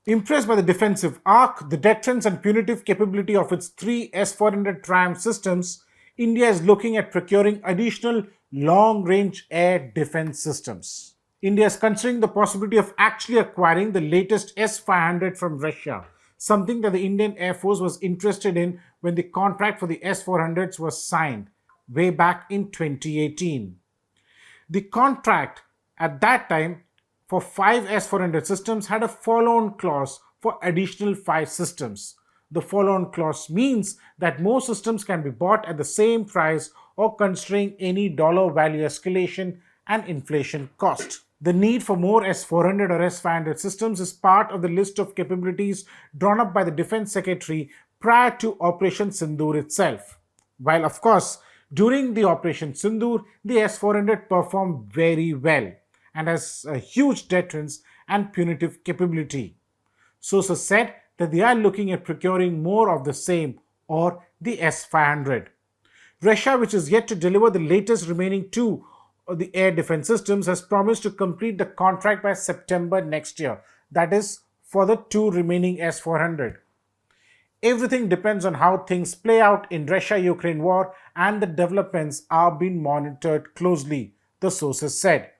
Impressed by the defensive arc, the deterrence and punitive capability of its three S-400 Triumph systems, India is looking at procuring additional long-range air defense systems. India is considering the possibility of actually acquiring the latest S-500 from Russia, something that the Indian Air Force was interested in when the contract for the S-400s was signed way back in 2018. The contract at that time for 5 S-400 systems had a follow-on clause for additional 5 systems. The follow-on clause means that more systems can be bought at the same price or considering any dollar value escalation and inflation cost. The need for more S-400 or S-500 systems is part of the list of capabilities drawn up by the Defense Secretary prior to Operation Sindoor itself. While, of course, during the Operation Sindoor, the S-400 performed very well and has a huge deterrence and punitive capability. Sources said that they are looking at procuring more of the same, or the S-500. Russia, which is yet to deliver the latest remaining 2 of the air defense systems, has promised to complete the contract by September next year. That is, for the 2 remaining S-400. Everything depends on how things play out in Russia-Ukraine war, and the developments are being monitored closely, the sources said.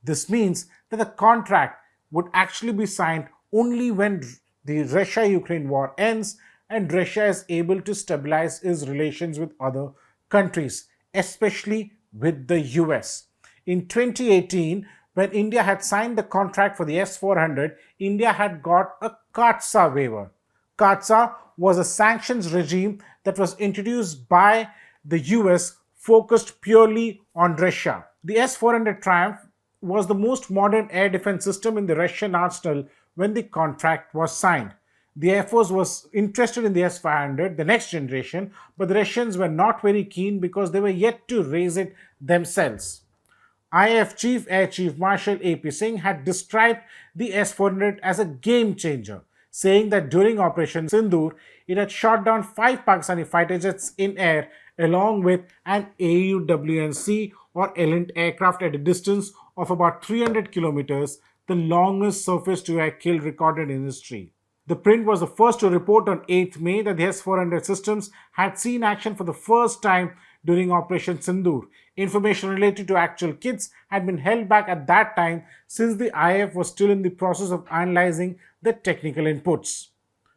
This means that the contract would actually be signed only when the Russia-Ukraine war ends and Russia is able to stabilize its relations with other countries, especially with the US. In 2018, when India had signed the contract for the S-400, India had got a CAATSA waiver. CAATSA was a sanctions regime that was introduced by the US focused purely on Russia. The S-400 Triumph was the most modern air defense system in the Russian arsenal when the contract was signed. The Air Force was interested in the S-500, the next generation, but the Russians were not very keen because they were yet to raise it themselves. IAF Chief Air Chief Marshal A.P. Singh had described the S-400 as a game changer, saying that during Operation Sindoor, it had shot down 5 Pakistani fighter jets in air along with an AUWNC or Elint aircraft at a distance of about 300 kilometers, the longest surface-to-air kill recorded in history. ThePrint was the first to report on 8th May that the S-400 systems had seen action for the first time during Operation Sindoor. Information related to actual kits had been held back at that time since the IAF was still in the process of analyzing the technical inputs.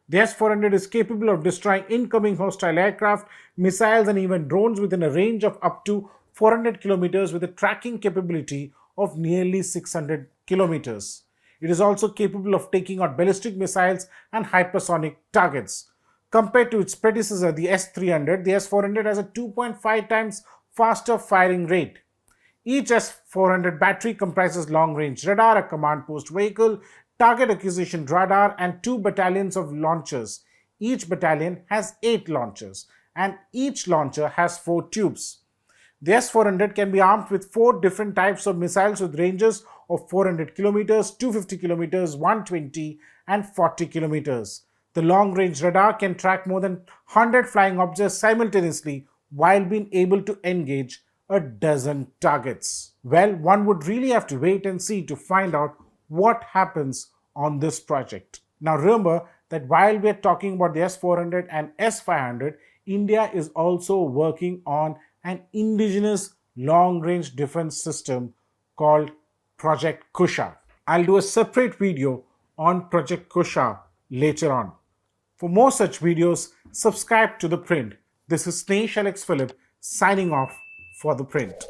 The S-400 is capable of destroying incoming hostile aircraft, missiles and even drones within a range of up to 400 kilometers with a tracking capability of nearly 600 kilometers. It is also capable of taking out ballistic missiles and hypersonic targets. Compared to its predecessor, the S-300, the S-400 has a 2.5 times faster firing rate. Each S-400 battery comprises long-range radar, a command post vehicle, target acquisition radar, and 2 battalions of launchers. Each battalion has 8 launchers, and each launcher has 4 tubes. The S-400 can be armed with 4 different types of missiles with ranges of 400 kilometers, 250 kilometers, 120 and 40 kilometers. The long-range radar can track more than 100 flying objects simultaneously while being able to engage a dozen targets. Well, one would really have to wait and see to find out what happens on this project. Now remember that while we are talking about the S-400 and S-500, India is also working on an indigenous long-range defense system called Project Kusha. I'll do a separate video on Project Kusha later on. For more such videos, subscribe to ThePrint. This is Snehesh Alex Philip signing off for ThePrint.